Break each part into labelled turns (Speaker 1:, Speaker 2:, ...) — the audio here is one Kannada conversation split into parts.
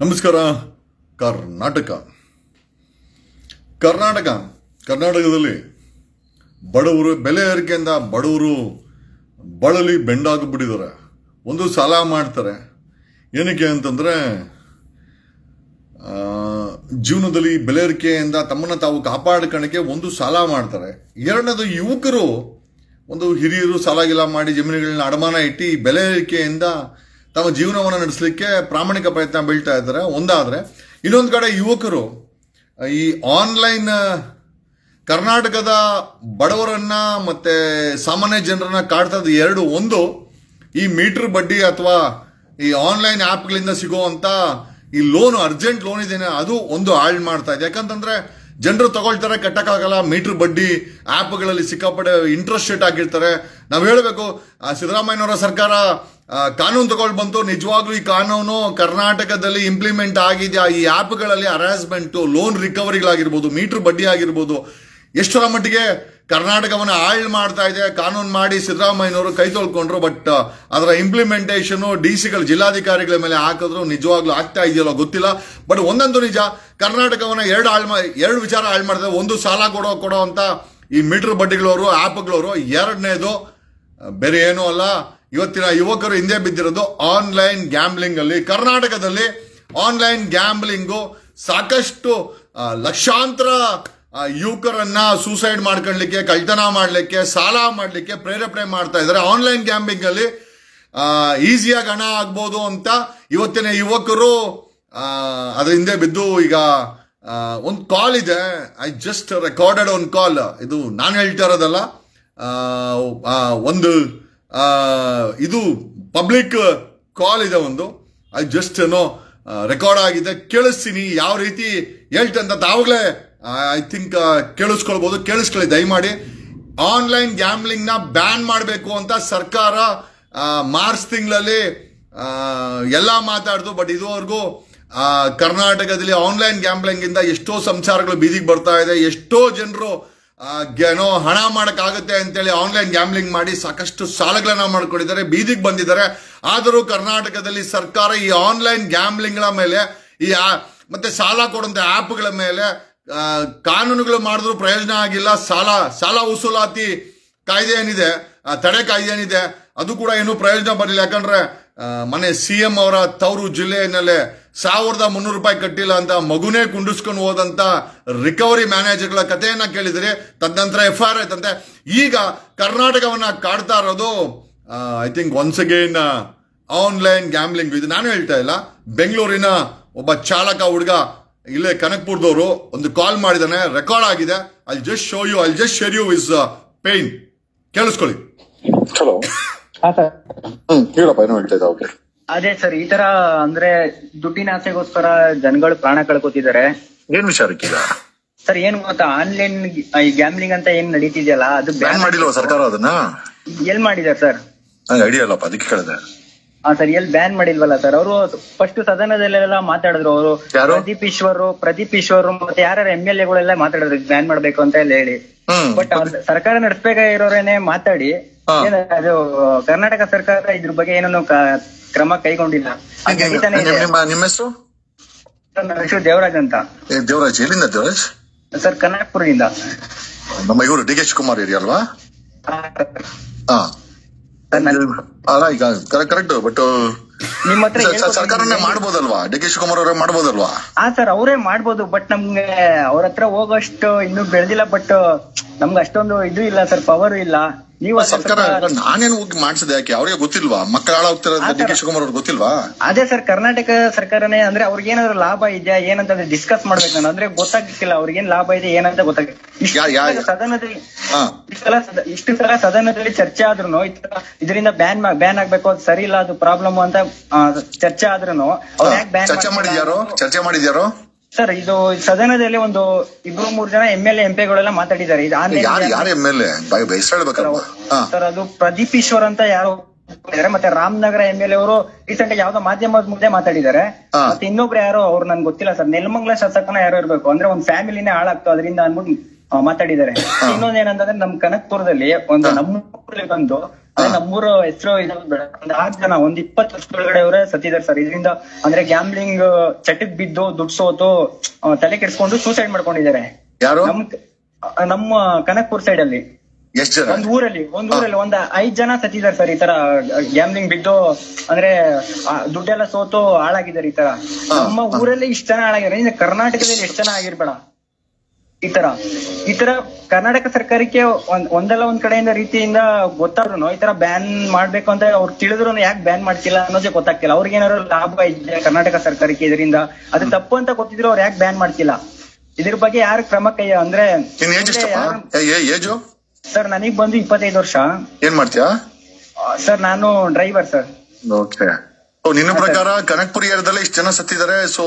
Speaker 1: ನಮಸ್ಕಾರ. ಕರ್ನಾಟಕದಲ್ಲಿ ಬಡವರು ಬೆಲೆ ಏರಿಕೆಯಿಂದ ಬಡವರು ಬಳಲಿ ಬೆಂಡಾಗಿಬಿಟ್ಟಿದ್ದಾರೆ. ಒಂದು ಸಾಲ ಮಾಡ್ತಾರೆ. ಏನಕ್ಕೆ ಅಂತಂದರೆ ಜೀವನದಲ್ಲಿ ಬೆಲೆ ಏರಿಕೆಯಿಂದ ತಮ್ಮನ್ನು ತಾವು ಕಾಪಾಡ್ಕೊಳ್ಳೋಕ್ಕೆ ಒಂದು ಸಾಲ ಮಾಡ್ತಾರೆ. ಎರಡನೇದು ಯುವಕರು ಒಂದು ಹಿರಿಯರು ಸಾಲ ಗಿಲ ಮಾಡಿ ಜಮೀನುಗಳನ್ನ ಅಡಮಾನ ಇಟ್ಟು ಈ ಬೆಲೆ ಏರಿಕೆಯಿಂದ ತಮ್ಮ ಜೀವನವನ್ನು ನಡೆಸಲಿಕ್ಕೆ ಪ್ರಾಮಾಣಿಕ ಪ್ರಯತ್ನ ಬೀಳ್ತಾ ಇದ್ದಾರೆ. ಒಂದಾದರೆ ಇನ್ನೊಂದು ಕಡೆ ಯುವಕರು ಈ ಆನ್ಲೈನ್ ಕರ್ನಾಟಕದ ಬಡವರನ್ನ ಮತ್ತೆ ಸಾಮಾನ್ಯ ಜನರನ್ನ ಕಾಡ್ತದ ಎರಡು. ಒಂದು ಈ ಮೀಟರ್ ಬಡ್ಡಿ ಅಥವಾ ಈ ಆನ್ಲೈನ್ ಆ್ಯಪ್ಗಳಿಂದ ಸಿಗುವಂಥ ಈ ಲೋನ್, ಅರ್ಜೆಂಟ್ ಲೋನ್ ಇದೇನೆ, ಅದು ಒಂದು ಹಾಳು ಮಾಡ್ತಾ ಇದೆ. ಯಾಕಂತಂದ್ರೆ ಜನರು ತಗೊಳ್ತಾರೆ, ಕಟ್ಟಕ್ಕಾಗಲ್ಲ. ಮೀಟರ್ ಬಡ್ಡಿ ಆ್ಯಪ್ಗಳಲ್ಲಿ ಸಿಕ್ಕಾಪಟ್ಟೆ ಇಂಟ್ರೆಸ್ಟ್ ರೇಟ್ ಹಾಕಿರ್ತಾರೆ. ನಾವು ಹೇಳಬೇಕು, ಸಿದ್ದರಾಮಯ್ಯನವರ ಸರ್ಕಾರ ಕಾನೂನು ತಗೊಂಡು ಬಂತು. ನಿಜವಾಗ್ಲೂ ಈ ಕಾನೂನು ಕರ್ನಾಟಕದಲ್ಲಿ ಇಂಪ್ಲಿಮೆಂಟ್ ಆಗಿದೆಯಾ? ಈ ಆ್ಯಪ್ಗಳಲ್ಲಿ ಹರಾಸ್ಮೆಂಟು, ಲೋನ್ ರಿಕವರಿಗಳಾಗಿರ್ಬೋದು, ಮೀಟರ್ ಬಡ್ಡಿ ಆಗಿರ್ಬೋದು, ಎಷ್ಟರ ಮಟ್ಟಿಗೆ ಕರ್ನಾಟಕವನ್ನು ಹಾಳು ಮಾಡ್ತಾ ಇದೆ. ಕಾನೂನು ಮಾಡಿ ಸಿದ್ದರಾಮಯ್ಯನವರು ಕೈ ತೊಳ್ಕೊಂಡ್ರು. ಬಟ್ ಅದರ ಇಂಪ್ಲಿಮೆಂಟೇಷನು ಡಿಸಿಗಳು, ಜಿಲ್ಲಾಧಿಕಾರಿಗಳ ಮೇಲೆ ಹಾಕಿದ್ರು. ನಿಜವಾಗ್ಲೂ ಆಗ್ತಾ ಇದೆಯಲ್ಲ ಗೊತ್ತಿಲ್ಲ. ಬಟ್ ಒಂದಂತೂ ನಿಜ, ಕರ್ನಾಟಕವನ್ನು ಎರಡು ವಿಚಾರ ಹಾಳು ಮಾಡ್ತಾರೆ. ಒಂದು ಸಾಲ ಕೊಡೋ ಅಂತ ಈ ಮೀಟರ್ ಬಡ್ಡಿಗಳವರು, ಆ್ಯಪ್ಗಳವರು. ಎರಡನೇದು ಬೇರೆ ಏನೂ ಅಲ್ಲ, ಇವತ್ತಿನ ಯುವಕರು ಹಿಂದೆ ಬಿದ್ದಿರೋದು ಆನ್ಲೈನ್ ಗ್ಯಾಮ್ಲಿಂಗ್ ಅಲ್ಲಿ. ಕರ್ನಾಟಕದಲ್ಲಿ ಆನ್ಲೈನ್ ಗ್ಯಾಮ್ಲಿಂಗು ಸಾಕಷ್ಟು ಲಕ್ಷಾಂತರ ಯುವಕರನ್ನ ಸೂಸೈಡ್ ಮಾಡ್ಕೊಳ್ಳಿಕ್ಕೆ, ಕಳ್ತನ ಮಾಡಲಿಕ್ಕೆ, ಸಾಲ ಮಾಡಲಿಕ್ಕೆ ಪ್ರೇರೇಪಣೆ ಮಾಡ್ತಾ ಇದ್ದಾರೆ. ಆನ್ಲೈನ್ ಗ್ಯಾಮ್ಲಿಂಗ್ ಅಲ್ಲಿ ಈಸಿಯಾಗಿ ಹಣ ಆಗ್ಬೋದು ಅಂತ ಇವತ್ತಿನ ಯುವಕರು ಅದ್ರ ಹಿಂದೆ ಬಿದ್ದು. ಈಗ ಒಂದು ಕಾಲ್ ಇದೆ, ಐ ಜಸ್ಟ್ ರೆಕಾರ್ಡೆಡ್ ಒಂದು ಕಾಲ್. ಇದು ನಾನು ಹೇಳ್ತಾ ಇರೋದಲ್ಲ, ಒಂದು ಇದು ಪಬ್ಲಿಕ್ ಕಾಲ್ ಇದೆ ಒಂದು. ಐ ಜಸ್ಟ್ ಏನೋ ರೆಕಾರ್ಡ್ ಆಗಿದೆ, ಕೇಳಿಸ್ತೀನಿ ಯಾವ ರೀತಿ ಹೇಳ್ತಂತ. ತಾವಾಗಲೇ ಐ ಥಿಂಕ್ ಕೇಳಿಸ್ಕೊಳ್ಬೋದು, ಕೇಳಿಸ್ಕೊಳ್ಳಿ ದಯಮಾಡಿ. ಆನ್ಲೈನ್ ಗ್ಯಾಮ್ಲಿಂಗ್ ನ ಬ್ಯಾನ್ ಮಾಡಬೇಕು ಅಂತ ಸರ್ಕಾರ ಮಾರ್ಚ್ ತಿಂಗಳಲ್ಲಿ ಎಲ್ಲ ಮಾತಾಡ್ತು. ಬಟ್ ಇದುವರೆಗೂ ಕರ್ನಾಟಕದಲ್ಲಿ ಆನ್ಲೈನ್ ಗ್ಯಾಮ್ಲಿಂಗ್ ಇಂದ ಎಷ್ಟೋ ಸಂಸಾರಗಳು ಬೀದಿಗೆ ಬರ್ತಾ ಇದೆ. ಎಷ್ಟೋ ಜನರು ಏನೋ ಹಣ ಮಾಡೋಕ್ಕಾಗುತ್ತೆ ಅಂತೇಳಿ ಆನ್ಲೈನ್ ಗ್ಯಾಮ್ಲಿಂಗ್ ಮಾಡಿ ಸಾಕಷ್ಟು ಸಾಲಗಳನ್ನ ಮಾಡ್ಕೊಂಡಿದ್ದಾರೆ, ಬೀದಿಗೆ ಬಂದಿದ್ದಾರೆ. ಆದರೂ ಕರ್ನಾಟಕದಲ್ಲಿ ಸರ್ಕಾರ ಈ ಆನ್ಲೈನ್ ಗ್ಯಾಮ್ಲಿಂಗ್ಗಳ ಮೇಲೆ, ಈ ಮತ್ತೆ ಸಾಲ ಕೊಡುವಂಥ ಆ್ಯಪ್ಗಳ ಮೇಲೆ ಕಾನೂನುಗಳು ಮಾಡಿದ್ರು ಪ್ರಯೋಜನ ಆಗಿಲ್ಲ. ಸಾಲ ವಸೂಲಾತಿ ಕಾಯ್ದೆ ಏನಿದೆ, ತಡೆ ಕಾಯ್ದೆ ಏನಿದೆ, ಅದು ಕೂಡ ಏನೂ ಪ್ರಯೋಜನ ಬರಲಿಲ್ಲ. ಯಾಕಂದ್ರೆ ಮನೆ CM ಅವರ ತವರು ಜಿಲ್ಲೆಯಲ್ಲೇ 1300 ರೂಪಾಯಿ ಕಟ್ಟಿಲ್ಲ ಅಂತ ಮಗುನೇ ಕುಂಡಿಸ್ಕೊಂಡು ಹೋದಂತ ರಿಕವರಿ ಮ್ಯಾನೇಜರ್ಗಳ ಕಥೆಯನ್ನ ಕೇಳಿದ್ರೆ, ತದನಂತರ FIR ಆಯ್ತಂತೆ. ಈಗ ಕರ್ನಾಟಕವನ್ನ ಕಾಡ್ತಾ ಇರೋದು I think once again online gambling. ಇದು ನಾನು ಹೇಳ್ತಾ ಇಲ್ಲ, ಬೆಂಗಳೂರಿನ ಒಬ್ಬ ಚಾಲಕ ಹುಡುಗ ಇಲ್ಲೇ ಕನಕ್ಪುರದವರು ಒಂದು ಕಾಲ್ ಮಾಡಿದಾನೆ, ರೆಕಾರ್ಡ್ ಆಗಿದೆ. I just share you is pain. ಕೇಳಿಸ್ಕೊಳ್ಳಿ.
Speaker 2: ಹಲೋ. ಹೇಳಪ್ಪ, ಏನೋ ಹೇಳ್ತಾ ಇದ್ದ.
Speaker 3: ಅದೇ ಸರ್, ಈ ತರ ಅಂದ್ರೆ ದುಡ್ಡಿನ ಆಸೆಗೋಸ್ಕರ ಜನಗಳು ಪ್ರಾಣ ಕಳ್ಕೊತಿದ್ದಾರೆ.
Speaker 2: ಏನ್ ವಿಚಾರಕ್ಕಿಲ್ಲ
Speaker 3: ಸರ್, ಏನ್ ಗೊತ್ತಾ, ಆನ್ಲೈನ್ ಗ್ಯಾಮ್ಲಿಂಗ್ ಅಂತ ಏನ್ ನಡೀತಿದ್ಯಲ್ಲ, ಅದು
Speaker 2: ಬ್ಯಾನ್ ಮಾಡಿಲ್ವ ಸರ್ಕಾರ? ಅದನ್ನ
Speaker 3: ಎಲ್ ಮಾಡಿದಾರೆ ಸರ್?
Speaker 2: ಐಡಿಯಾ ಇಲ್ಲಪ್ಪ, ಅದಕ್ಕೆ ಕೇಳಿದೆ.
Speaker 3: ಸರ್, ಎಲ್ಲಿ ಬ್ಯಾನ್ ಮಾಡಿಲ್ವಲ್ಲ ಸರ್. ಅವರು ಫಸ್ಟ್ ಸದನದಲ್ಲೆಲ್ಲ ಮಾತಾಡಿದ್ರು. ಅವರು ಪ್ರದೀಪ್ ಈಶ್ವರು ಮತ್ತೆ ಯಾರ್ಯಾರ MLA ಗಳೆಲ್ಲ ಮಾತಾಡಿದ್ರು ಬ್ಯಾನ್ ಮಾಡ್ಬೇಕು ಅಂತ ಎಲ್ಲ ಹೇಳಿ. ಬಟ್ ಸರ್ಕಾರ ನಡೆಸಬೇಕಾಗಿರೋರೇನೆ ಮಾತಾಡಿ, ಅದು ಕರ್ನಾಟಕ ಸರ್ಕಾರ ಇದ್ರ ಬಗ್ಗೆ ಏನನ್ನು ಕ್ರಮ ಕೈಗೊಂಡಿಲ್ಲ.
Speaker 2: ನಿಮ್ಮ ಹೆಸರು?
Speaker 3: ನನ್ನ ಹೆಸರು ದೇವರಾಜ್ ಅಂತ.
Speaker 2: ದೇವರಾಜ್ ಎಲ್ಲಿಂದ? ದೇವರಾಜ್
Speaker 3: ಸರ್, ಕನಕಪುರದಿಂದ.
Speaker 2: ನಮ್ಮ ಇವರು DK ಶಿವಕುಮಾರ್ ಏರಿಯಾ ಅಲ್ವಾ? ಅಲ್ಲ, ಈಗ ಕರೆಕ್ಟ್. ಬಟ್
Speaker 3: ನಿಮ್ಮ ಹತ್ರ
Speaker 2: ಸರ್ಕಾರನೇ ಮಾಡ್ಬೋದಲ್ವಾ? DK ಶಿವಕುಮಾರ್ ಅವರೇ ಮಾಡ್ಬೋದಲ್ವಾ?
Speaker 3: ಸರ್, ಅವರೇ ಮಾಡ್ಬೋದು. ಬಟ್ ನಮ್ಗೆ ಅವ್ರ ಹತ್ರ ಹೋಗೋಷ್ಟು ಇನ್ನೂ ಬೆಳೆದಿಲ್ಲ. ಬಟ್ ನಮ್ಗೆ ಅಷ್ಟೊಂದು ಇದು ಇಲ್ಲ ಸರ್, ಪವರ್ ಇಲ್ಲ. ನೀವು
Speaker 2: ಸರ್ಕಾರ ನಾನೇನು ಹೋಗಿ ಮಾಡ್ಸಿದೆ? ಯಾಕೆ ಅವ್ರಿಗೆ ಗೊತ್ತಿಲ್ವಾ? ಮಕ್ಕಳ ಹಾಳಾಗ್ತಾರ DK ಶಿವಕುಮಾರ್ ಅವ್ರಿಗೆ ಗೊತ್ತಿಲ್ವಾ?
Speaker 3: ಅದೇ ಸರ್, ಕರ್ನಾಟಕ ಸರ್ಕಾರನೇ ಅಂದ್ರೆ ಅವ್ರಿಗೆ ಏನಾದ್ರು ಲಾಭ ಇದೆಯಾ ಏನಂತ ಡಿಸ್ಕಸ್ ಮಾಡ್ಬೇಕು. ನಾನು ಅಂದ್ರೆ ಗೊತ್ತಾಗ್ತಿಲ್ಲ ಅವ್ರಿಗೇನ್ ಲಾಭ ಇದೆ ಏನಂತ ಗೊತ್ತಾಗ. ಸದನದಲ್ಲಿ ಇಷ್ಟು ಸಲ ಸದನದಲ್ಲಿ ಚರ್ಚೆ ಆದ್ರೂ ಇದರಿಂದ ಬ್ಯಾನ್ ಆಗ್ಬೇಕು, ಅದು ಸರಿ ಇಲ್ಲ, ಅದು ಪ್ರಾಬ್ಲಮ್ ಅಂತ ಚರ್ಚೆ ಆದ್ರೂ ಅವ್ರು ಯಾಕೆ ಬ್ಯಾನ್
Speaker 2: ಚರ್ಚೆ ಮಾಡಿದ್ಯಾರೋ?
Speaker 3: ಸರ್, ಇದು ಸದನದಲ್ಲಿ ಒಂದು 2-3 ಜನ MLA MP ಗಳೆಲ್ಲ ಮಾತಾಡಿದ್ದಾರೆ. ಸರ್, ಅದು ಪ್ರದೀಪ್ ಈಶ್ವರ್ ಅಂತ ಯಾರು, ಮತ್ತೆ ರಾಮನಗರ MLA ಅವರು ರೀಸೆಂಟ್ ಯಾವ್ದೋ ಮಾಧ್ಯಮದ ಮುಂದೆ ಮಾತಾಡಿದ್ದಾರೆ. ಮತ್ತೆ ಇನ್ನೊಬ್ರು ಯಾರೋ ಅವ್ರು ನನ್ಗೆ ಗೊತ್ತಿಲ್ಲ ಸರ್, ನೆಲಮಂಗಲ ಶಾಸಕನ ಯಾರೋ ಇರ್ಬೇಕು. ಅಂದ್ರೆ ಒಂದ್ ಫ್ಯಾಮಿಲಿನೇ ಹಾಳಾಗ್ತು ಅದರಿಂದ ಅನ್ಬಿಟ್ಟು ಮಾತಾಡಿದ್ದಾರೆ. ಇನ್ನೊಂದೇನಂತಂದ್ರೆ ನಮ್ ಕನಕ್ಪುರದಲ್ಲಿ ಒಂದು ನಮ್ಮ ಬಂದು ನಮ್ಮೂರ ಹೆಸರು ಒಂದ್ 6 ಜನ ಒಂದ್ 20 ವರ್ಷದೊಳಗಡೆ ಅವರೇ ಸತ್ತಿದ್ದಾರೆ ಸರ್. ಇದರಿಂದ ಅಂದ್ರೆ ಗ್ಯಾಮ್ಲಿಂಗ್ ಚಟಕ್ ಬಿದ್ದು ದುಡ್ಡು ಸೋತು ತಲೆ ಕೆಡಿಸ್ಕೊಂಡು ಸೂಸೈಡ್ ಮಾಡ್ಕೊಂಡಿದ್ದಾರೆ.
Speaker 2: ಯಾರು?
Speaker 3: ನಮ್ಮ ಕನಕ್ಪುರ್ ಸೈಡ್ ಅಲ್ಲಿ
Speaker 2: ಎಷ್ಟು ಜನ?
Speaker 3: ಒಂದ್ ಊರಲ್ಲಿ ಒಂದ್ 5 ಜನ ಸತ್ತಿದ್ದಾರೆ ಸರ್. ಈ ತರ ಗ್ಯಾಮ್ಲಿಂಗ್ ಬಿದ್ದು ಅಂದ್ರೆ ದುಡ್ಡೆಲ್ಲ ಸೋತು ಹಾಳಾಗಿದ್ದಾರೆ. ಈ ತರ ನಮ್ಮ ಊರಲ್ಲಿ ಇಷ್ಟ ಜನ ಹಾಳಾಗಿದ್ದಾರೆ. ಕರ್ನಾಟಕದಲ್ಲಿ ಎಷ್ಟು ಜನ ಆಗಿರ್ಬೇಡ ಈ ತರ ಕರ್ನಾಟಕ ಸರ್ಕಾರಕ್ಕೆ ಒಂದಲ್ಲ ಒಂದ್ ಕಡೆಯಿಂದ ರೀತಿಯಿಂದ ಗೊತ್ತಾದ್ರು ಈ ತರ ಬ್ಯಾನ್ ಮಾಡ್ಬೇಕು ಅಂತ ಅವ್ರು ತಿಳಿದ್ರು ಯಾಕೆ ಬ್ಯಾನ್ ಮಾಡ್ತಿಲ್ಲ ಅನ್ನೋದೇ ಗೊತ್ತಾಗ್ತಿಲ್ಲ. ಅವ್ರಿಗೆ ಏನಾದ್ರು ಲಾಭ ಇದೆ ಕರ್ನಾಟಕ ಸರ್ಕಾರಕ್ಕೆ ಇದರಿಂದ? ಅದು ತಪ್ಪು ಅಂತ ಗೊತ್ತಿದ್ರು ಅವ್ರು ಯಾಕೆ ಬ್ಯಾನ್ ಮಾಡ್ತಿಲ್ಲ? ಇದ್ರ ಬಗ್ಗೆ ಯಾರು ಕ್ರಮ ಕೈ ಅಂದ್ರೆ ಸರ್ ನನಗ್ ಬಂದು 25 ವರ್ಷ.
Speaker 2: ಏನ್ ಮಾಡ್ತೀಯಾ
Speaker 3: ಸರ್? ನಾನು ಡ್ರೈವರ್ ಸರ್.
Speaker 2: ಓಕೆ. ನಿನ್ನ ಪ್ರಕಾರ ಕನಕ್ಪುರ ಏರಿಯಾದಲ್ಲೇ ಇಷ್ಟು ಜನ ಸತ್ತಿದ್ದಾರೆ. ಸೊ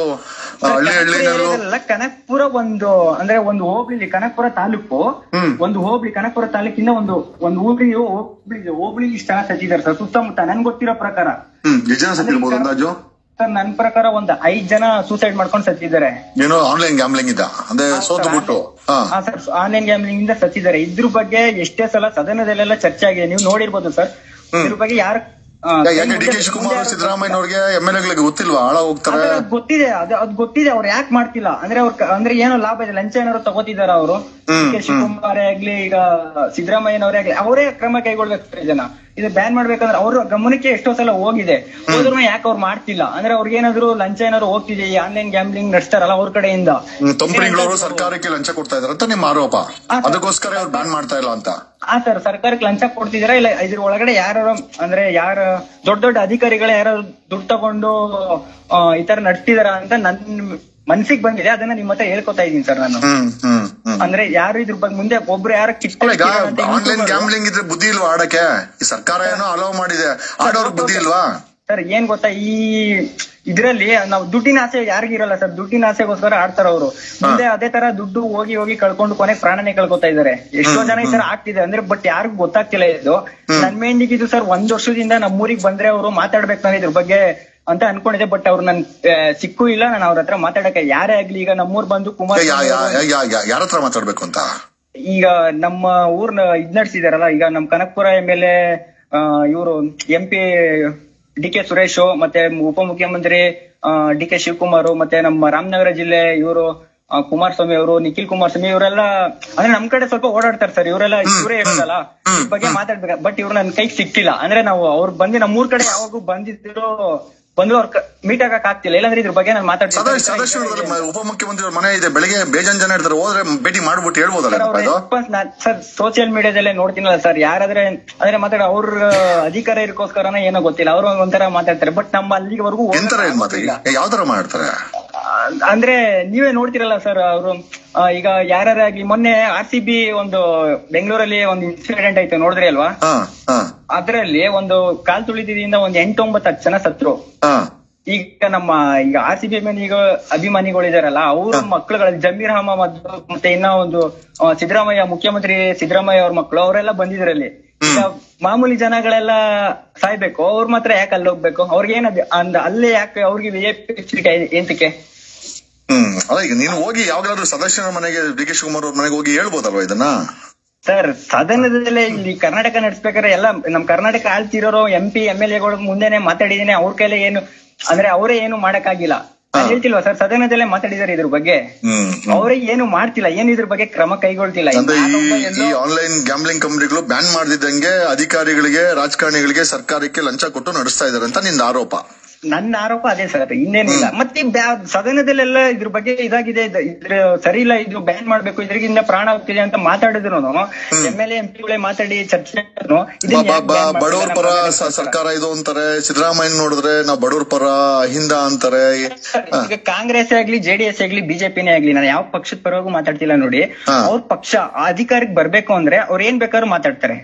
Speaker 3: ಕನಕ್ಪುರ ಒಂದು ಅಂದ್ರೆ ಒಂದು ಹೋಬಳಿ, ಕನಕ್ಪುರ ತಾಲೂಕು ಒಂದು ಹೋಬಳಿ. ಕನಕ್ಪುರ ತಾಲೂಕಿಂದ ಒಂದು ಹೋಬಳಿ ಇಷ್ಟು ಜನ ಸತ್ತಿದ್ದಾರೆ ಸರ್ ಸುತ್ತಮುತ್ತ ನನ್ಗೆ ಗೊತ್ತಿರೋ ಪ್ರಕಾರ.
Speaker 2: ಎಷ್ಟು ಜನ ಸತ್ತಿರ್ಬೋದು ಅಂದಾಜು?
Speaker 3: ಸರ್ ನನ್ ಪ್ರಕಾರ ಒಂದ್ 5 ಜನ ಸೂಸೈಡ್ ಮಾಡ್ಕೊಂಡು ಸತ್ತಿದ್ದಾರೆ.
Speaker 2: ಏನೋ ಆನ್ಲೈನ್ ಗ್ಯಾಮ್ಲಿಂಗ್ ಇದ್ದ ಅಂದ್ರೆ ಸೋತು ಬಿಟ್ಟು.
Speaker 3: ಸರ್ ಆನ್ಲೈನ್ ಗ್ಯಾಮ್ಲಿಂಗ್ ಇಂದ ಸತ್ತಿದ್ದಾರೆ. ಇದ್ರ ಬಗ್ಗೆ ಎಷ್ಟೇ ಸಲ ಸದನದಲ್ಲೆಲ್ಲ ಚರ್ಚೆ ಆಗಿದೆ, ನೀವು ನೋಡಿರ್ಬೋದು ಸರ್. ಇದ್ರ ಬಗ್ಗೆ ಯಾರು
Speaker 2: ಡಿ ಕೆ ಶಿವಕುಮಾರ್ ಸಿದ್ದರಾಮಯ್ಯ ಅವ್ರಿಗೆ MLA ಗೊತ್ತಿಲ್ವಾ ಹಾಳ ಹೋಗ್ತಾರೆ?
Speaker 3: ಗೊತ್ತಿದೆ, ಅದ್ ಗೊತ್ತಿದೆ. ಅವ್ರು ಯಾಕೆ ಮಾಡ್ತಿಲ್ಲ ಅಂದ್ರೆ ಅಂದ್ರೆ ಏನೋ ಲಾಭ ಇದೆ, ಲಂಚ ಏನಾದ್ರು ತಗೋತಿದಾರ ಅವರು? ಡಿ ಕೆ ಶಿವಕುಮಾರ್ ಆಗ್ಲಿ ಈಗ ಸಿದ್ದರಾಮಯ್ಯನವರೇ ಆಗ್ಲಿ ಅವರೇ ಕ್ರಮ ಕೈಗೊಳ್ಬೇಕು. ಇದನ್ನ ಇದು ಬ್ಯಾನ್ ಮಾಡ್ಬೇಕಂದ್ರೆ ಅವ್ರ ಗಮನಕ್ಕೆ ಎಷ್ಟೋ ಸಲ ಹೋಗಿದೆ, ಹೋದ್ರೂ ಯಾಕೆ ಅವ್ರು ಮಾಡ್ತಿಲ್ಲ ಅಂದ್ರೆ ಅವ್ರಿಗೆ ಏನಾದ್ರು ಲಂಚ ಏನಾದ್ರು ಹೋಗ್ತಿದೆ ಈ ಆನ್ಲೈನ್ ಗ್ಯಾಮ್ಲಿಂಗ್ ನಡೆಸ್ತಾರಲ್ಲ ಅವ್ರ ಕಡೆಯಿಂದ.
Speaker 2: ಕಂಪನಿಗಳು ಸರ್ಕಾರಕ್ಕೆ ಲಂಚ ಕೊಡ್ತಾ ಇದಾರೆ ಅಂತ ನಿಮ್ಮ ಆರೋಪ, ಅದಕ್ಕೋಸ್ಕರ ಅವ್ರು ಬ್ಯಾನ್ ಮಾಡ್ತಾ ಇಲ್ಲ ಅಂತ?
Speaker 3: ಸರ್ ಸರ್ಕಾರಕ್ಕೆ ಲಂಚ ಕೊಡ್ತಿದಾರ ಇಲ್ಲ ಇದ್ರ ಒಳಗಡೆ ಯಾರು ಅಂದ್ರೆ ಯಾರ ದೊಡ್ಡ ಅಧಿಕಾರಿಗಳೇ ಯಾರು ದುಡ್ಡು ತಗೊಂಡು ಈ ತರ ನಡೆಸ್ತಿದಾರ ಅಂತ ನನ್ ಮನ್ಸಿಗೆ ಬಂದಿದೆ. ಅದನ್ನ ನಿಮ್ ಹತ್ರ ಹೇಳ್ಕೊತಾ ಇದೀನಿ ಸರ್ ನಾನು. ಅಂದ್ರೆ ಯಾರು ಇದ್ರ ಬಗ್ಗೆ ಮುಂದೆ ಒಬ್ರು ಯಾರು
Speaker 2: ಆನ್ಲೈನ್ ಗ್ಯಾಮ್ಲಿಂಗ್ ಇದ್ರೆ ಬುದ್ಧಿ ಇಲ್ವಾ ಆಡಕ್ಕೆ? ಈ ಸರ್ಕಾರ ಏನೋ ಅಲೋ ಮಾಡಿದೆ, ಆಡೋರ್ಗ್ ಬುದ್ಧಿ ಇಲ್ವಾ?
Speaker 3: ಸರ್ ಏನ್ ಗೊತ್ತಾ, ಈ ಇದ್ರಲ್ಲಿ ನಾವು ದುಡ್ಡಿನ ಆಸೆ ಯಾರಿಗಿರಲ್ಲ ಸರ್. ದುಡ್ಡಿನ ಆಸೆಗೋಸ್ಕರ ಆಡ್ತಾರ ಅವರು. ಮುಂದೆ ಅದೇ ತರ ದುಡ್ಡು ಹೋಗಿ ಕಳ್ಕೊಂಡು ಕೊನೆಗೆ ಪ್ರಾಣನೇ ಕಳ್ಕೊತಾ ಇದಾರೆ. ಎಷ್ಟೋ ಜನ ಈ ತರ ಆಗ್ತಿದೆ ಅಂದ್ರೆ, ಬಟ್ ಯಾರಿಗೂ ಗೊತ್ತಾಗ್ತಿಲ್ಲ ಇದು. ನನ್ ಮೇಂಡಿಗೆ ಇದು ಸರ್ 1 ವರ್ಷದಿಂದ ನಮ್ಮೂರಿಗೆ ಬಂದ್ರೆ ಅವರು ಮಾತಾಡ್ಬೇಕು ನಾನು ಇದ್ರ ಬಗ್ಗೆ ಅಂತ ಅನ್ಕೊಂಡಿದ್ದೆ. ಬಟ್ ಅವ್ರು ನನ್ ಸಿಕ್ಕೂ ಇಲ್ಲ. ನಾನು ಅವ್ರ ಹತ್ರ ಮಾತಾಡಕ್ಕೆ ಯಾರೇ ಆಗ್ಲಿ ಈಗ ನಮ್ಮೂರ್ ಬಂದು ಕುಮಾರ್
Speaker 2: ಯಾರ ಹತ್ರ ಮಾತಾಡ್ಬೇಕು ಅಂತ
Speaker 3: ಈಗ ನಮ್ಮ ಊರ್ನ ಇದ್ ನಡೆಸಿದಾರಲ್ಲ, ಈಗ ನಮ್ ಕನಕ್ಪುರ MLA ಇವರು MP DK ಸುರೇಶ್, ಮತ್ತೆ ಉಪಮುಖ್ಯಮಂತ್ರಿ DK ಶಿವಕುಮಾರ್, ಮತ್ತೆ ನಮ್ಮ ರಾಮನಗರ ಜಿಲ್ಲೆ ಇವರು ಕುಮಾರಸ್ವಾಮಿ ಅವರು, ನಿಖಿಲ್ ಕುಮಾರಸ್ವಾಮಿ ಇವರೆಲ್ಲ ಅಂದ್ರೆ ನಮ್ ಕಡೆ ಸ್ವಲ್ಪ ಓಡಾಡ್ತಾರೆ ಸರ್. ಇವರೆಲ್ಲ ಇವರೇ ಇರೋದಲ್ಲ ಇದ್ರ ಬಗ್ಗೆ ಮಾತಾಡ್ಬೇಕು. ಬಟ್ ಇವ್ರು ನನ್ ಕೈಗೆ ಸಿಕ್ತಿಲ್ಲ. ಅಂದ್ರೆ ನಾವು ಅವ್ರು ಬಂದು ನಮ್ಮೂರ್ ಕಡೆ ಯಾವಾಗೂ ಬಂದಿದ್ರು ಅವ್ರ ಮೀಟ್ ಆಗಕ್ ಆಗ್ತಿಲ್ಲ. ಇಲ್ಲಾಂದ್ರೆ ಇದ್ರ ಬಗ್ಗೆ ನಾನು ಮಾತಾಡ್ತೀನಿ.
Speaker 2: ಉಪಮುಖ್ಯಮಂತ್ರಿ ಮನೆ ಇದೆ, ಬೆಳಿಗ್ಗೆ ಬೇಜಾನ್ ಜನ ಇರ್ತಾರೆ, ಹೋದ್ರೆ ಭೇಟಿ ಮಾಡ್ಬಿಟ್ಟು ಹೇಳ್ಬೋದಲ್ಲ
Speaker 3: ಸರ್? ಸೋಷಿಯಲ್ ಮೀಡಿಯಾದಲ್ಲೇ ನೋಡ್ತೀನಲ್ಲ ಸರ್, ಯಾರಾದ್ರೆ ಅಂದ್ರೆ ಮಾತಾಡ ಅವ್ರ ಅಧಿಕಾರ ಇರ್ಕೋಸ್ಕರನ ಏನೋ ಗೊತ್ತಿಲ್ಲ, ಅವ್ರು ಒಂಥರ ಮಾತಾಡ್ತಾರೆ. ಬಟ್ ನಮ್ಮ ಅಲ್ಲಿವರೆಗೂ
Speaker 2: ಯಾವ ತರ ಮಾಡ್ತಾರೆ
Speaker 3: ಅಂದ್ರೆ ನೀವೇ ನೋಡ್ತಿರಲ್ಲ ಸರ್. ಅವರು ಈಗ ಯಾರಾಗ್ಲಿ ಮೊನ್ನೆ RCB ಒಂದು ಬೆಂಗಳೂರಲ್ಲಿ ಒಂದು ಇನ್ಸಿಡೆಂಟ್ ಆಯ್ತು, ನೋಡಿದ್ರಿ ಅಲ್ವಾ? ಅದ್ರಲ್ಲಿ ಒಂದು ಕಾಲ್ ತುಳಿತದಿಂದ ಒಂದ್ 8-9 ಜನ ಸತ್ರು. ಈಗ ನಮ್ಮ ಈಗ RCB ಅಭಿಮಾನಿಗಳಿದಾರಲ್ಲ, ಅವ್ರ ಮಕ್ಳುಗಳ ಜಮೀರ್ ಅಹಮದ್ ಮತ್ತೆ ಇನ್ನ ಒಂದು ಸಿದ್ದರಾಮಯ್ಯ, ಮುಖ್ಯಮಂತ್ರಿ ಸಿದ್ದರಾಮಯ್ಯ ಅವ್ರ ಮಕ್ಳು, ಅವರೆಲ್ಲ ಬಂದಿದ್ರಲ್ಲಿ. ಈಗ ಮಾಮೂಲಿ ಜನಗಳೆಲ್ಲ ಸಾಯ್ಬೇಕು, ಅವ್ರ ಮಾತ್ರ ಯಾಕೆ ಅಲ್ಲಿ ಹೋಗ್ಬೇಕು? ಅವ್ರಿಗೇನ ಅಲ್ಲೇ ಯಾಕೆ ಅವ್ರಿಗೆ VIP ಎಂತಕ್ಕೆ?
Speaker 2: ಅಲ್ಲ, ಈಗ ನೀನು ಹೋಗಿ ಯಾವಾಗ್ಲಾದ್ರೂ ಸದಸ್ಯರ ಮನೆಗೆ DK ಶಿವಕುಮಾರ್ ಅವ್ರ ಮನೆಗೆ ಹೋಗಿ ಹೇಳ್ಬೋದಲ್ವಾ ಇದನ್ನ?
Speaker 3: ಸರ್ ಸದನದಲ್ಲೇ ಇಲ್ಲಿ ಕರ್ನಾಟಕ ನಡೆಸ್ಬೇಕಾದ್ರೆ ಎಲ್ಲ ನಮ್ ಕರ್ನಾಟಕ ಆಳ್ತಿರೋರು MP MLAಗಳು ಮುಂದೆನೆ ಮಾತಾಡಿದೀನಿ. ಅವ್ರ ಕೈಲಿ ಏನು ಅಂದ್ರೆ ಅವರೇ ಏನು ಮಾಡಕ್ಕಾಗಿಲ್ಲ. ಹೇಳ್ತಿಲ್ವಾ ಸರ್, ಸದನದಲ್ಲೇ ಮಾತಾಡಿದಾರೆ ಇದ್ರ ಬಗ್ಗೆ. ಅವ್ರಿಗೆ ಏನು ಮಾಡ್ತಿಲ್ಲ, ಏನು ಇದ್ರ ಬಗ್ಗೆ ಕ್ರಮ ಕೈಗೊಳ್ತಿಲ್ಲ.
Speaker 2: ಈ ಆನ್ಲೈನ್ ಗ್ಯಾಮ್ಲಿಂಗ್ ಕಂಪನಿಗಳು ಬ್ಯಾನ್ ಮಾಡ್ದಿದ್ದಂಗೆ ಅಧಿಕಾರಿಗಳಿಗೆ, ರಾಜಕಾರಣಿಗಳಿಗೆ, ಸರ್ಕಾರಕ್ಕೆ ಲಂಚ ಕೊಟ್ಟು ನಡೆಸ್ತಾ ಇದಾರೆ ಅಂತ ನಿಂದ ಆರೋಪ?
Speaker 3: ನನ್ನ ಆರೋಪ ಅದೇ ಸರ್, ಇನ್ನೇನಿಲ್ಲ. ಮತ್ತೆ ಸದನದಲ್ಲೆಲ್ಲ ಇದ್ರ ಬಗ್ಗೆ ಇದಾಗಿದೆ, ಇದ್ರ ಸರಿ ಇಲ್ಲ, ಇದು ಬ್ಯಾನ್ ಮಾಡ್ಬೇಕು, ಇದ್ರಿಂದ ಪ್ರಾಣ ಹೋಗ್ತಿದೆ ಅಂತ ಮಾತಾಡಿದ್ರು MLA MPಗಳೇ ಮಾತಾಡಿ ಚರ್ಚೆ.
Speaker 2: ಬಡವ್ರ ಪರ ಸರ್ಕಾರ ಇದು ಅಂತಾರೆ, ಸಿದ್ದರಾಮಯ್ಯ ನೋಡಿದ್ರೆ ನಾವು ಬಡವ್ರ ಪರ ಹಿಂದ ಅಂತಾರೆ.
Speaker 3: ಈಗ ಕಾಂಗ್ರೆಸ್ ಆಗ್ಲಿ, JDS ಆಗ್ಲಿ, BJPನೇ ಆಗ್ಲಿ, ನಾನು ಯಾವ ಪಕ್ಷದ ಪರವಾಗೂ ಮಾತಾಡ್ತಿಲ್ಲ ನೋಡಿ. ಅವ್ರ ಪಕ್ಷ ಅಧಿಕಾರಕ್ಕೆ ಬರ್ಬೇಕು ಅಂದ್ರೆ ಅವ್ರ ಏನ್ ಬೇಕಾದ್ರೂ ಮಾತಾಡ್ತಾರೆ.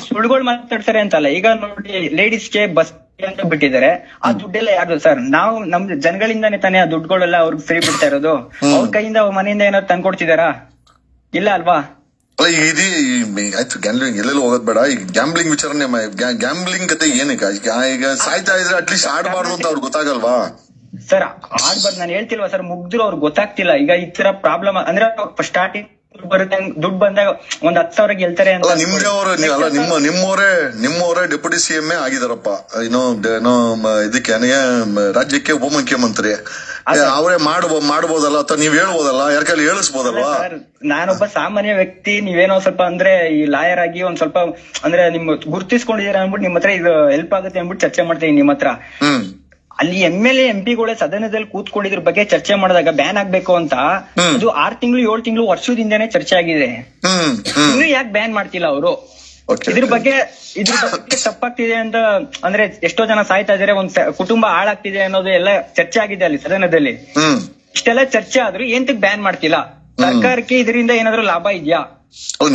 Speaker 3: ಸುಳ್ಳುಗಳು ಮಾತಾಡ್ತಾರೆ ಅಂತಲ್ಲ. ಈಗ ನೋಡಿ, ಲೇಡೀಸ್ಗೆ ಬಸ್ ಅಂತ ಬಿಟ್ಟಿದ್ದಾರೆ, ಆ ದುಡ್ಡೆಲ್ಲ ಯಾರು ಸರ್? ನಾವು ನಮ್ ಜನಗಳಿಂದಾನೇ ತಾನೇ ಆ ದುಡ್ಡುಗಳೆಲ್ಲ ಅವ್ರಿಗೆ ಫ್ರೀ ಬಿಡ್ತಾ ಇರೋದು. ಅವ್ರ ಕೈಯಿಂದ ಅವ್ರ ಮನೆಯಿಂದ ಏನಾದ್ರು ತಂದ್ಕೊಡ್ತಿದಾರಾ? ಇಲ್ಲ ಅಲ್ವಾ?
Speaker 2: ಆಯ್ತು, ಗ್ಯಾಮ್ಲಿಂಗ್ ಎಲ್ಲೆಲ್ಲ ಹೋಗೋದ್ ಬೇಡ. ಈಗ ಗ್ಯಾಮ್ಲಿಂಗ್ ವಿಚಾರಣೆ, ಗ್ಯಾಮ್ಲಿಂಗ್ ಕತೆ ಏನಕ್ಕೆ? ಈಗ ಸಾಯ್ತಾ ಇದ್ರೆ ಅಟ್ಲೀಸ್ಟ್ ಆಡ್ಬಾರ್ದು ಅಂತ ಅವ್ರಿಗೆ ಗೊತ್ತಾಗಲ್ವಾ
Speaker 3: ಸರ್? ಆಡ್ಬಾರ್ದು ನಾನು ಹೇಳ್ತಿಲ್ವಾ ಸರ್, ಮುಗ್ದ್ರು ಅವ್ರಿಗೆ ಗೊತ್ತಾಗ್ತಿಲ್ಲ. ಈಗ ಈ ತರ ಪ್ರಾಬ್ಲಮ್ ಅಂದ್ರೆ ಸ್ಟಾರ್ಟಿಂಗ್ ಬರುತ್ತೆ, ದುಡ್ಡು ಬಂದಾಗ ಒಂದ್ 10,000 ಗೆಲ್ತಾರೆ ಅಂತ.
Speaker 2: ನಿಮ್ದೇ ಅವರು ಅಲ್ಲ, ನಿಮ್ಮವರೇ ಡೆಪ್ಯೂಟಿ CM ಆಗಿದಾರಪ್ಪ. ಏನೋ ಇದಕ್ಕೆ ರಾಜ್ಯಕ್ಕೆ ಉಪಮುಖ್ಯಮಂತ್ರಿ ಅವರೇ ಮಾಡ್ಬೋದಲ್ಲ, ಅಥವಾ ನೀವ್ ಹೇಳ್ಬೋದಲ್ಲ, ಯಾರ ಕೈಲಿ ಹೇಳಿಸ್ಬೋದಲ್ವಾ?
Speaker 3: ನಾನೊಬ್ಬ ಸಾಮಾನ್ಯ ವ್ಯಕ್ತಿ, ನೀವೇನೋ ಸ್ವಲ್ಪ ಅಂದ್ರೆ ಈ ಲಾಯರ್ ಆಗಿ ಒಂದ್ ಸ್ವಲ್ಪ ಅಂದ್ರೆ ನಿಮ್ ಗುರ್ತಿಸ್ಕೊಂಡಿದೀರ ಅನ್ಬಿಟ್ಟು ನಿಮ್ ಹತ್ರ ಇದು ಹೆಲ್ಪ್ ಆಗುತ್ತೆ ಅನ್ಬಿಟ್ಟು ಚರ್ಚೆ ಮಾಡ್ತೀನಿ ನಿಮ್ ಹತ್ರ. ಅಲ್ಲಿ MLA MP ಸದನದಲ್ಲಿ ಕೂತ್ಕೊಂಡಿದ್ರ ಬಗ್ಗೆ ಚರ್ಚೆ ಮಾಡಿದಾಗ ಬ್ಯಾನ್ ಆಗ್ಬೇಕು ಅಂತ ಅದು 6 ತಿಂಗಳು 7 ತಿಂಗಳು ವರ್ಷದಿಂದಾನೇ ಚರ್ಚೆ ಆಗಿದೆ. ಇನ್ನು ಯಾಕೆ ಬ್ಯಾನ್ ಮಾಡ್ತಿಲ್ಲ ಅವರು? ಇದ್ರ ಬಗ್ಗೆ ತಪ್ಪಾಗ್ತಿದೆ ಅಂತ ಅಂದ್ರೆ ಎಷ್ಟೋ ಜನ ಸಾಯ್ತಾ ಇದಾರೆ, ಒಂದ್ ಕುಟುಂಬ ಹಾಳಾಗ್ತಿದೆ ಅನ್ನೋದು ಎಲ್ಲ ಚರ್ಚೆ ಆಗಿದೆ ಅಲ್ಲಿ ಸದನದಲ್ಲಿ. ಇಷ್ಟೆಲ್ಲ ಚರ್ಚೆ ಆದ್ರೂ ಏಂತಕ್ ಬ್ಯಾನ್ ಮಾಡ್ತಿಲ್ಲ? ಸರ್ಕಾರಕ್ಕೆ ಇದರಿಂದ ಏನಾದ್ರು ಲಾಭ ಇದೆಯಾ?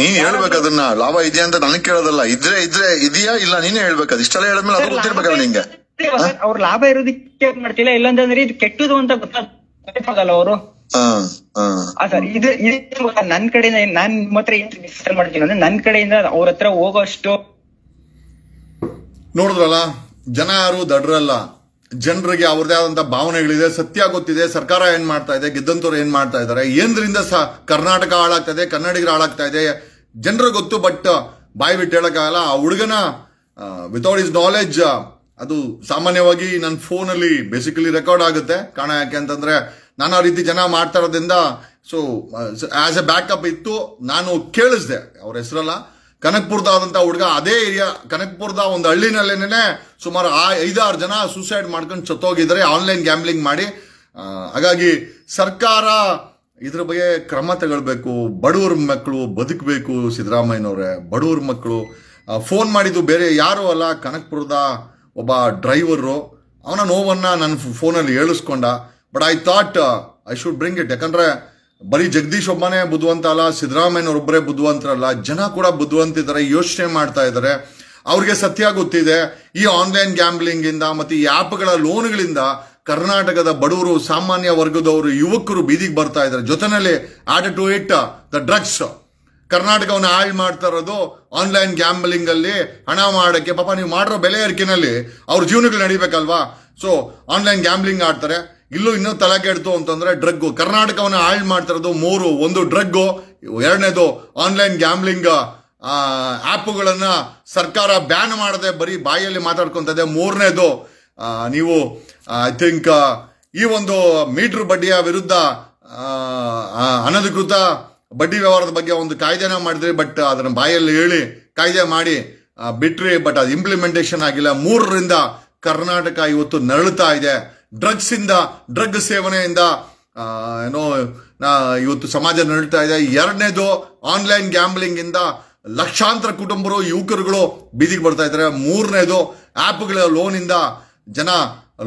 Speaker 2: ನೀನ್ ಹೇಳ್ಬೇಕು, ಅದನ್ನ ಲಾಭ ಇದೆಯಾ ಅಂತ ನನಗ್ ಕೇಳೋದಲ್ಲ. ಇದೆಯಾ ಇಲ್ಲ ನೀನೇ ಹೇಳ್ಬೇಕು. ಅದು ಇಷ್ಟೆಲ್ಲ ಹೇಳಿದ್ಮೇಲೆ ಅದು ಗೊತ್ತಿರ್ಬೇಕಲ್ಲ ನಿಂಗೆ.
Speaker 3: ಅವ್ರ ಲಾಭ ಇರೋದಕ್ಕೆ ಮಾಡ್ತಿಲ್ಲ, ಇಲ್ಲಾಂತಂದ್ರೆ ಇದು ಕೆಟ್ಟದು ಅಂತ ಗೊತ್ತಾಗಲ್ಲ ಅವರು. ಸರ್ ಇದು ನನ್ ಕಡೆಯಿಂದ ನಾನ್ ನಿಮ್ಮ ಹತ್ರ ಏನ್ ಡಿಸ್ಕಸ್ ಮಾಡ್ತೀನಿ ಅಂದ್ರೆ ನನ್ ಕಡೆಯಿಂದ ಅವ್ರ ಹತ್ರ ಹೋಗೋಷ್ಟು.
Speaker 1: ನೋಡಿದ್ರಲ್ಲ, ಜನ ಯಾರು ದಡ್ರಲ್ಲ. ಜನರಿಗೆ ಅವ್ರದೇ ಆದಂತ ಭಾವನೆಗಳಿದೆ, ಸತ್ಯ ಗೊತ್ತಿದೆ. ಸರ್ಕಾರ ಏನ್ ಮಾಡ್ತಾ ಇದೆ, ಗೆದ್ದಂತವ್ರು ಏನ್ ಮಾಡ್ತಾ ಇದಾರೆ, ಏನ್ರಿಂದ ಕರ್ನಾಟಕ ಹಾಳಾಗ್ತಾ ಇದೆ, ಕನ್ನಡಿಗರು ಹಾಳಾಗ್ತಾ ಇದೆ, ಜನರಿಗೆ ಗೊತ್ತು. ಬಟ್ ಬಾಯಿ ಬಿಟ್ಟು ಹೇಳಕ್ಕಾಗಲ್ಲ. ಆ ಹುಡುಗನ ವಿತೌಟ್ ಇಸ್ ನಾಲೆಡ್ಜ್ ಅದು ಸಾಮಾನ್ಯವಾಗಿ ನನ್ನ ಫೋನಲ್ಲಿ ಬೇಸಿಕಲಿ ರೆಕಾರ್ಡ್ ಆಗುತ್ತೆ. ಕಾರಣ ಯಾಕೆ ಅಂತಂದ್ರೆ ನಾನು ಆ ರೀತಿ ಜನ ಮಾಡ್ತಾ ಇರೋದ್ರಿಂದ ಸೊ ಆಸ್ ಎ ಬ್ಯಾಕಪ್ ಇತ್ತು. ನಾನು ಕೇಳಿಸ್ದೆ, ಅವ್ರ ಹೆಸರಲ್ಲ, ಕನಕ್ಪುರದಾದಂತ ಹುಡುಗ, ಅದೇ ಏರಿಯಾ ಕನಕ್ಪುರದ ಒಂದು ಹಳ್ಳಿನಲ್ಲೇನೆ ಸುಮಾರು 5-6 ಜನ ಸೂಸೈಡ್ ಮಾಡ್ಕೊಂಡು ಸತ್ತೋಗಿದ್ದಾರೆ ಆನ್ಲೈನ್ ಗ್ಯಾಮ್ಲಿಂಗ್ ಮಾಡಿ. ಹಾಗಾಗಿ ಸರ್ಕಾರ ಇದ್ರ ಬಗ್ಗೆ ಕ್ರಮ ತಗೊಳ್ಬೇಕು. ಬಡವ್ರ ಮಕ್ಕಳು ಬದುಕಬೇಕು. ಸಿದ್ದರಾಮಯ್ಯನವ್ರೆ, ಬಡವ್ರ ಮಕ್ಕಳು ಫೋನ್ ಮಾಡಿದ್ದು ಬೇರೆ ಯಾರು ಅಲ್ಲ, ಕನಕ್ಪುರದ ಒಬ್ಬ ಡ್ರೈವರು. ಅವನ ನೋವನ್ನ ನನ್ನ ಫೋನಲ್ಲಿ ಹೇಳಿಸ್ಕೊಂಡ. But I thought I should bring it. ಯಾಕಂದ್ರೆ ಬರೀ ಜಗದೀಶ್ ಒಬ್ಬನೇ ಬುದ್ಧಿವಂತ ಅಲ್ಲ, ಸಿದ್ದರಾಮಯ್ಯನವರೊಬ್ಬರೇ ಬುದ್ಧಿವಂತರಲ್ಲ, ಜನ ಕೂಡ ಬುದ್ಧಿವಂತಿದ್ದಾರೆ, ಯೋಚನೆ ಮಾಡ್ತಾ ಇದ್ದಾರೆ. ಅವ್ರಿಗೆ ಸತ್ಯ ಗೊತ್ತಿದೆ. ಈ ಆನ್ಲೈನ್ ಗ್ಯಾಂಬ್ಲಿಂಗ್ ಇಂದ ಮತ್ತೆ ಈ ಆ್ಯಪ್ಗಳ ಲೋನ್ಗಳಿಂದ ಕರ್ನಾಟಕದ ಬಡವರು, ಸಾಮಾನ್ಯ ವರ್ಗದವರು, ಯುವಕರು ಬೀದಿಗೆ ಬರ್ತಾ ಇದ್ದಾರೆ. ಜೊತೆನಲ್ಲಿ add to it the drugs. ಕರ್ನಾಟಕವನ್ನು ಹಾಳು ಮಾಡ್ತಾ ಇರೋದು ಆನ್ಲೈನ್ ಗ್ಯಾಂಬ್ಲಿಂಗ್ ಅಲ್ಲಿ ಹಣ ಮಾಡಕ್ಕೆ. ಪಾಪ ನೀವು ಮಾಡಿರೋ ಬೆಲೆ ಏರಿಕೆನಲ್ಲಿ ಅವ್ರ ಜೀವನಗಳು ನಡಿಬೇಕಲ್ವಾ? ಸೊ ಆನ್ಲೈನ್ ಗ್ಯಾಂಬ್ಲಿಂಗ್ ಆಡ್ತಾರೆ. ಇಲ್ಲೂ ಇನ್ನೂ ತಲೆ ಕೆಡ್ತು ಅಂತಂದ್ರೆ ಡ್ರಗ್. ಕರ್ನಾಟಕವನ್ನು ಹಾಳು ಮಾಡ್ತಾ ಇರೋದು 3: ಒಂದು ಡ್ರಗ್, ಎರಡನೇದು ಆನ್ಲೈನ್ ಗ್ಯಾಂಬ್ಲಿಂಗ್ ಆ್ಯಪ್ಗಳನ್ನ ಸರ್ಕಾರ ಬ್ಯಾನ್ ಮಾಡದೆ ಬರೀ ಬಾಯಲ್ಲಿ ಮಾತಾಡ್ಕೊಂತದೆ, ಮೂರನೇದು ನೀವು ಐ ಥಿಂಕ್ ಈ ಒಂದು ಮೀಟರ್ ಬಡ್ಡಿಯ ವಿರುದ್ಧ ಅನಧಿಕೃತ ಬಡ್ಡಿ ವ್ಯವಹಾರದ ಬಗ್ಗೆ ಒಂದು ಕಾಯ್ದೆನ ಮಾಡಿದ್ರಿ. ಬಟ್ ಅದನ್ನ ಬಾಯಲ್ಲಿ ಹೇಳಿ ಕಾಯ್ದೆ ಮಾಡಿ ಬಿಟ್ರಿ, ಬಟ್ ಅದು ಇಂಪ್ಲಿಮೆಂಟೇಷನ್ ಆಗಿಲ್ಲ. 3ರಿಂದ ಕರ್ನಾಟಕ ಇವತ್ತು ನರಳುತ್ತಾ ಇದೆ. ಡ್ರಗ್ ಸೇವನೆಯಿಂದ ಇವತ್ತು ಸಮಾಜ ನರಳುತ್ತಾ ಇದೆ. ಎರಡನೇದು ಆನ್ಲೈನ್ ಗ್ಯಾಂಬ್ಲಿಂಗ್ ಇಂದ ಲಕ್ಷಾಂತರ ಕುಟುಂಬರು, ಯುವಕರುಗಳು ಬೀದಿಗೆ ಬರ್ತಾ ಇದ್ದಾರೆ. ಮೂರನೇದು ಆ್ಯಪ್ಗಳ ಲೋನ್ ಇಂದ ಜನ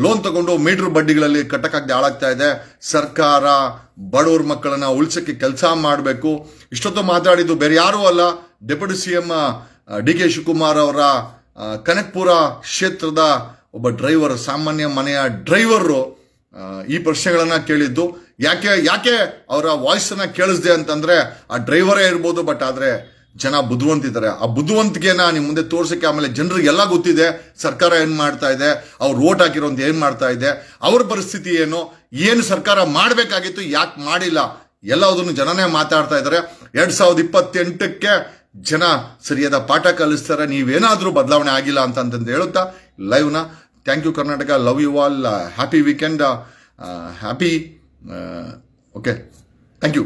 Speaker 1: ಲೋನ್ ತಗೊಂಡು ಮೀಟರ್ ಬಡ್ಡಿಗಳಲ್ಲಿ ಕಟ್ಟಕ್ಕಾಗದೆ ಹಾಳಾಗ್ತಾ ಇದೆ. ಸರ್ಕಾರ ಬಡವ್ರ ಮಕ್ಕಳನ್ನ ಉಳಿಸಕ್ಕೆ ಕೆಲಸ ಮಾಡಬೇಕು. ಇಷ್ಟೊತ್ತು ಮಾತಾಡಿದ್ದು ಬೇರೆ ಯಾರೂ ಅಲ್ಲ, ಡೆಪ್ಯೂಟಿ CM DK ಶಿವಕುಮಾರ್ ಅವರ ಕನಕ್ಪುರ ಕ್ಷೇತ್ರದ ಒಬ್ಬ ಡ್ರೈವರ್, ಸಾಮಾನ್ಯ ಮನೆಯ ಡ್ರೈವರು ಈ ಪ್ರಶ್ನೆಗಳನ್ನ ಕೇಳಿದ್ದು. ಯಾಕೆ ಅವರ ವಾಯ್ಸ್ ಅನ್ನ ಕೇಳಿಸ್ದೆ ಅಂತಂದ್ರೆ ಆ ಡ್ರೈವರೇ ಇರ್ಬೋದು, ಬಟ್ ಆದ್ರೆ ಜನ ಬುದ್ಧಿವಂತಿದ್ದಾರೆ. ಆ ಬುದ್ಧಿವಂತಿಕೆನ ನಿಮ್ ಮುಂದೆ ತೋರ್ಸಕ್ಕೆ, ಆಮೇಲೆ ಜನರಿಗೆ ಎಲ್ಲ ಗೊತ್ತಿದೆ ಸರ್ಕಾರ ಏನ್ ಮಾಡ್ತಾ ಇದೆ, ಅವ್ರು ವೋಟ್ ಹಾಕಿರೋಂತ ಏನ್ ಮಾಡ್ತಾ ಇದೆ, ಅವ್ರ ಪರಿಸ್ಥಿತಿ ಏನು ಸರ್ಕಾರ ಮಾಡಬೇಕಾಗಿತ್ತು, ಯಾಕೆ ಮಾಡಿಲ್ಲ, ಎಲ್ಲದನ್ನು ಜನನೇ ಮಾತಾಡ್ತಾ ಇದ್ದಾರೆ. 2028ಕ್ಕೆ ಜನ ಸರಿಯಾದ ಪಾಠ ಕಲಿಸ್ತಾರೆ. ನೀವೇನಾದ್ರೂ ಬದಲಾವಣೆ ಆಗಿಲ್ಲ ಅಂತಂದು ಹೇಳುತ್ತಾ ಲೈವ್ನ thank you Karnataka, love you all, happy weekend, happy okay, thank you.